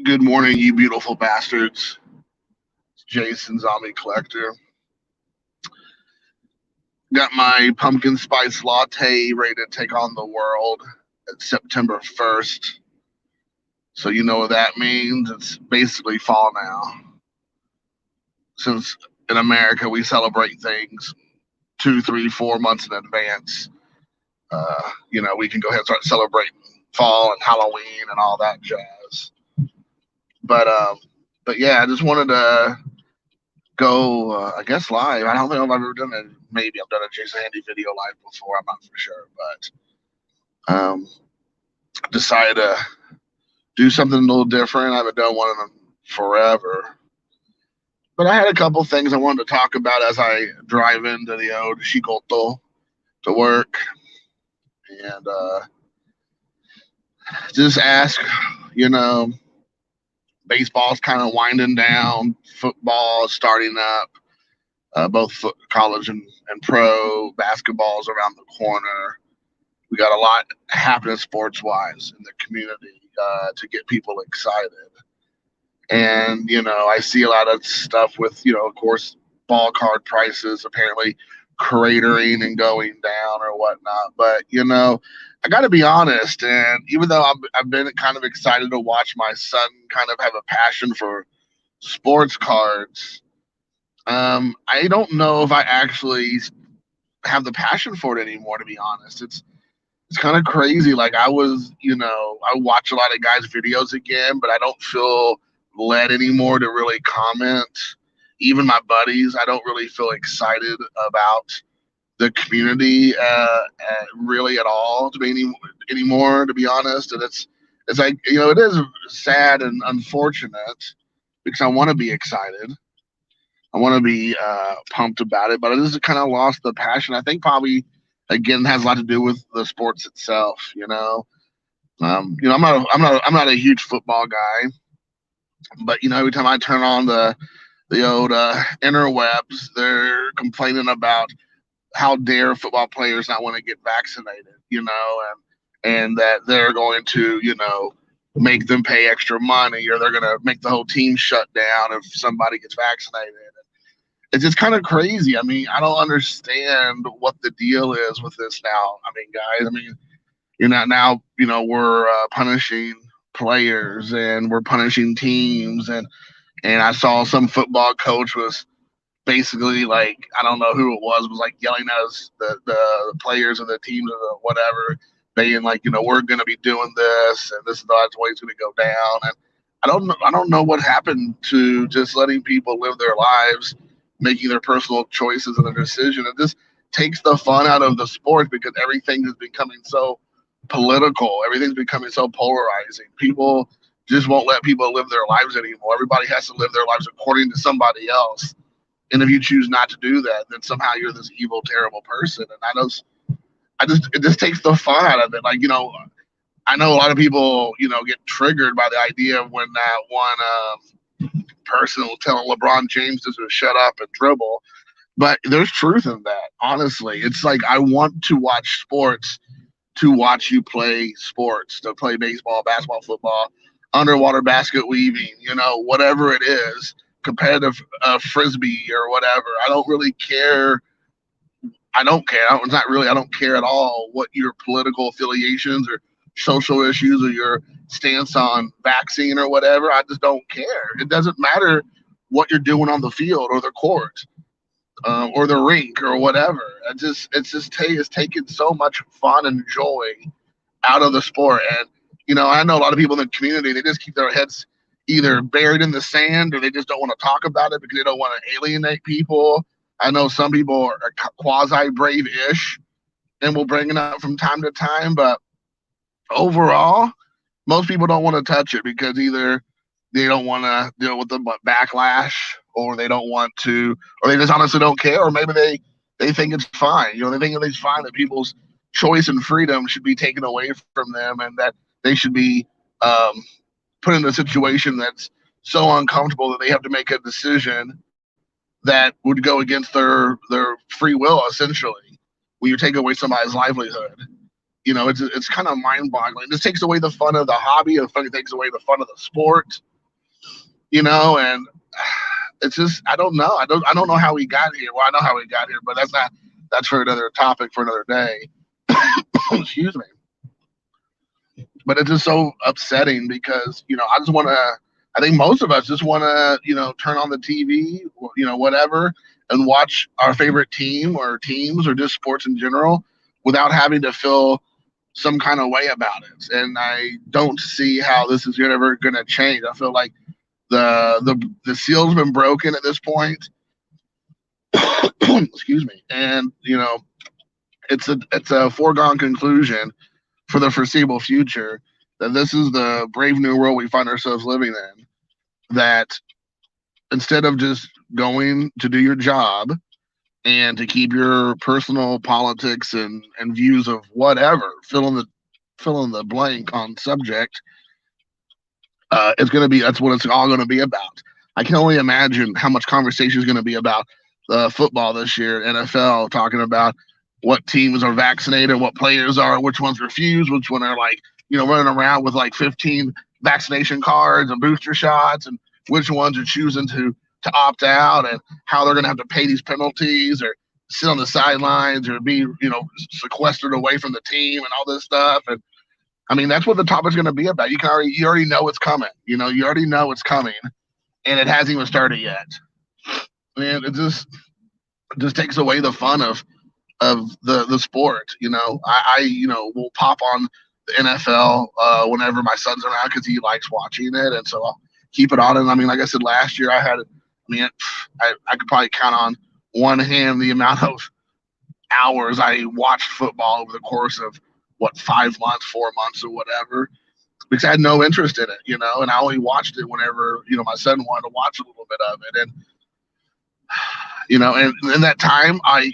Good morning, you beautiful bastards. It's Jason Zombie Collector. Got my pumpkin spice latte ready to take on the world. It's September 1st. So you know what that means. It's basically fall now. Since in America we celebrate things 2, 3, 4 months in advance. We can go ahead and start celebrating fall and Halloween and all that jazz. But um, but yeah, I just wanted to go, I guess, live. I don't think I've ever done it. Maybe I've done a Jason Handy video live before. I'm not for sure, but decided to do something a little different. I haven't done one of them forever. But I had a couple things I wanted to talk about as I drive into the old Shikoto to work, and just ask, you know, baseball's kind of winding down, football is starting up. Both college and pro basketballs around the corner. We got a lot happening sports wise in the community to get people excited. And, I see a lot of stuff with, of course, ball card prices apparently cratering and going down or whatnot. But, I got to be honest. And even though I've been kind of excited to watch my son kind of have a passion for sports cards, I don't know if I actually have the passion for it anymore. To be honest, it's kind of crazy. Like I watch a lot of guys' videos again, but I don't feel led anymore to really comment. Even my buddies, I don't really feel excited about the community really at all to be anymore. To be honest, and it's like it is sad and unfortunate because I want to be excited. I want to be pumped about it, but I just kind of lost the passion. I think probably again has a lot to do with the sports itself. I'm not a huge football guy, but every time I turn on the old interwebs, they're complaining about how dare football players not want to get vaccinated. And that they're going to make them pay extra money, or they're going to make the whole team shut down if somebody gets vaccinated. It's just kind of crazy. I mean, I don't understand what the deal is with this now. I mean, guys, now, we're punishing players and we're punishing teams. And I saw some football coach was basically like, I don't know who it was like yelling at us, the players of the teams or whatever, being like, we're going to be doing this and this is the way it's going to go down. And I don't know what happened to just letting people live their lives, making their personal choices and their decision. It just takes the fun out of the sport because everything is becoming so political. Everything's becoming so polarizing. People just won't let people live their lives anymore. Everybody has to live their lives according to somebody else. And if you choose not to do that, then somehow you're this evil, terrible person. And it just takes the fun out of it. Like, I know a lot of people, get triggered by the idea of when that one person will tell LeBron James to shut up and dribble. But there's truth in that, honestly. It's like I want to watch sports to watch you play sports, to play baseball, basketball, football, underwater basket weaving, whatever it is, competitive frisbee or whatever. I don't really care. I don't care. I don't care at all what your political affiliations or social issues or your stance on vaccine or whatever. I just don't care. It doesn't matter what you're doing on the field or the court or the rink or whatever. It's taken so much fun and joy out of the sport. And I know a lot of people in the community, they just keep their heads either buried in the sand or they just don't want to talk about it because they don't want to alienate people. I know some people are quasi brave-ish and will bring it up from time to time, but overall, most people don't want to touch it because either they don't want to deal with the backlash, or they don't want to, or they just honestly don't care, or maybe they think it's fine. They think it's fine that people's choice and freedom should be taken away from them, and that they should be put in a situation that's so uncomfortable that they have to make a decision that would go against their free will, essentially, when you're taking away somebody's livelihood. It's kind of mind-boggling. This takes away the fun of the hobby. It takes away the fun of the sport. and it's just I don't know. I don't know how we got here. Well, I know how we got here, but that's for another topic for another day. Excuse me. But it's just so upsetting because I just want to. I think most of us just want to turn on the TV, whatever, and watch our favorite team or teams or just sports in general without having to feel some kind of way about it. And I don't see how this is ever going to change. I feel like the seal's been broken at this point. Excuse me, and it's a foregone conclusion for the foreseeable future that this is the brave new world we find ourselves living in. That instead of just going to do your job and to keep your personal politics and views of whatever, fill in the blank on subject, it's going to be that's what it's all going to be about. I can only imagine how much conversation is going to be about football this year, NFL, talking about what teams are vaccinated, what players are, which ones refuse, which one are like, running around with like 15 vaccination cards and booster shots, and which ones are choosing to opt out, and how they're going to have to pay these penalties or sit on the sidelines or be, sequestered away from the team and all this stuff. And I mean, that's what the topic's going to be about. You already know it's coming. You already know it's coming, and it hasn't even started yet. Man, it just takes away the fun of the sport. I will pop on the NFL whenever my son's around because he likes watching it, and so I'll keep it on. And I mean, like I said, last year I could probably count on one hand the amount of hours I watched football over the course of 5 months, 4 months, or whatever, because I had no interest in it, and I only watched it whenever my son wanted to watch a little bit of it. And and in that time, I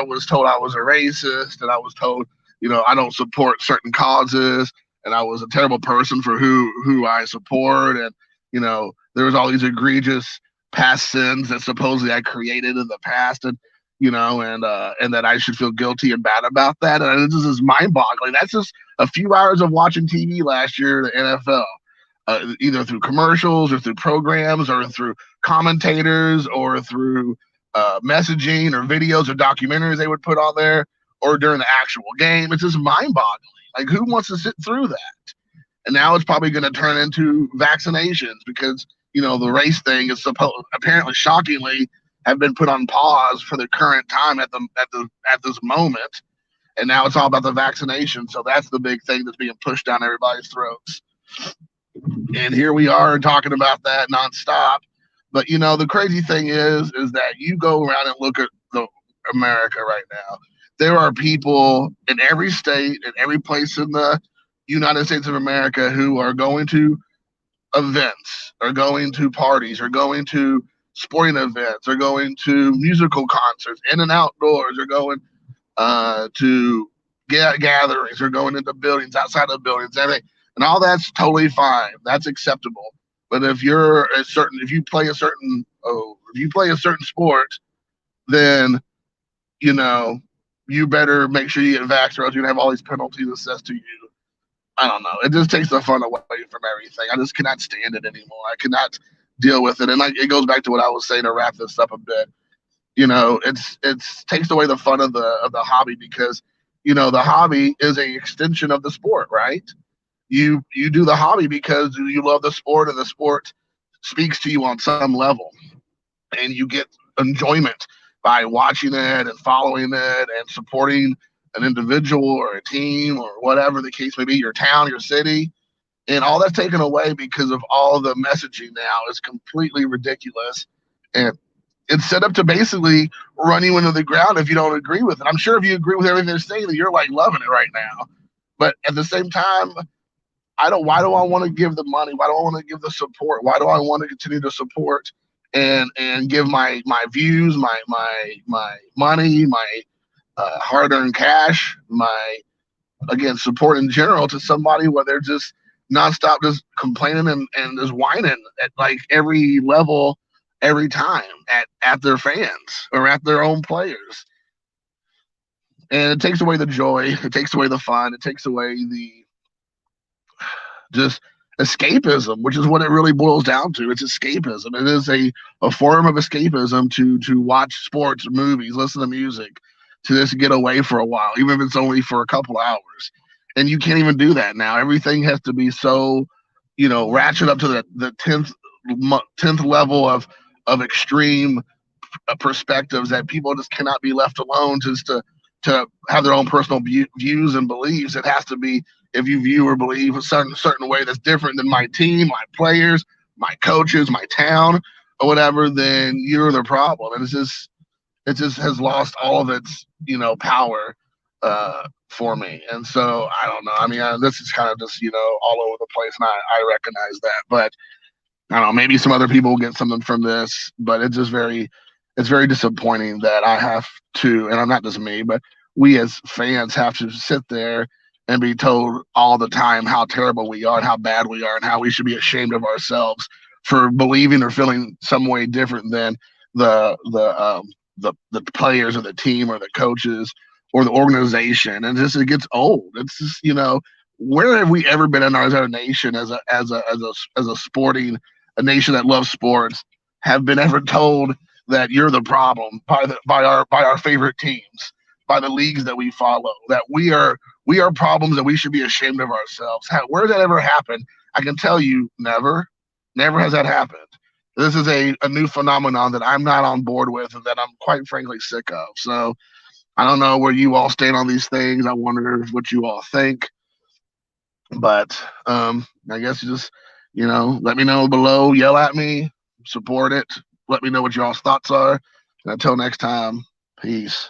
was told I was a racist, and I was told, I don't support certain causes, and I was a terrible person for who I support, and there was all these egregious past sins that supposedly I created in the past, and and that I should feel guilty and bad about that, and this is mind-boggling. That's just a few hours of watching TV last year, the NFL. Either through commercials or through programs or through commentators or through messaging or videos or documentaries they would put on there or during the actual game. It's just mind-boggling. Like, who wants to sit through that? And now it's probably going to turn into vaccinations because, the race thing is apparently shockingly have been put on pause for the current time at this moment. And now it's all about the vaccination. So that's the big thing that's being pushed down everybody's throats. And here we are talking about that nonstop. But the crazy thing is that you go around and look at America right now. There are people in every state, in every place in the United States of America who are going to events, or going to parties, or going to sporting events, or going to musical concerts, in and outdoors, or going to gatherings, or going into buildings, outside of buildings, everything. And all that's totally fine. That's acceptable. But if you play a certain sport, then you better make sure you get vaxxed, or else you're gonna have all these penalties assessed to you. I don't know. It just takes the fun away from everything. I just cannot stand it anymore. I cannot deal with it. And it goes back to what I was saying to wrap this up a bit. It's takes away the fun of the hobby because the hobby is a extension of the sport, right? You do the hobby because you love the sport and the sport speaks to you on some level, and you get enjoyment by watching it and following it and supporting an individual or a team or whatever the case may be, your town, your city, and all that's taken away because of all the messaging now is completely ridiculous, and it's set up to basically run you into the ground if you don't agree with it. I'm sure if you agree with everything they're saying, that you're like loving it right now, but at the same time, why do I want to give the money? Why do I want to give the support? Why do I want to continue to support and give my views, my money, my hard-earned cash, my, again, support in general to somebody where they're just nonstop just complaining and just whining at like every level, every time at their fans or at their own players. And it takes away the joy. It takes away the fun. It takes away the just escapism, which is what it really boils down to. It's escapism. It is a form of escapism to watch sports, movies, listen to music, to just get away for a while, even if it's only for a couple hours. And you can't even do that now. Everything has to be so, ratchet up to the tenth level of extreme perspectives that people just cannot be left alone just to have their own personal views and beliefs. It has to be, if you view or believe a certain way that's different than my team, my players, my coaches, my town, or whatever, then you're the problem. And it just has lost all of its power for me. And so I don't know. I mean, this is kind of just all over the place, and I recognize that. But I don't know. Maybe some other people will get something from this, but it's very disappointing that I have to, and I'm not just me, but we as fans have to sit there and be told all the time how terrible we are and how bad we are and how we should be ashamed of ourselves for believing or feeling some way different than the players or the team or the coaches or the organization. And it gets old. It's just, where have we ever been in our nation as a sporting a nation that loves sports have been ever told that you're the problem by our favorite teams, by the leagues that we follow, that we are problems and we should be ashamed of ourselves. Where did that ever happen? I can tell you, never has that happened. This is a new phenomenon that I'm not on board with and that I'm quite frankly sick of. So I don't know where you all stand on these things. I wonder what you all think. But I guess just, let me know below, yell at me, support it. Let me know what y'all's thoughts are. And until next time, peace.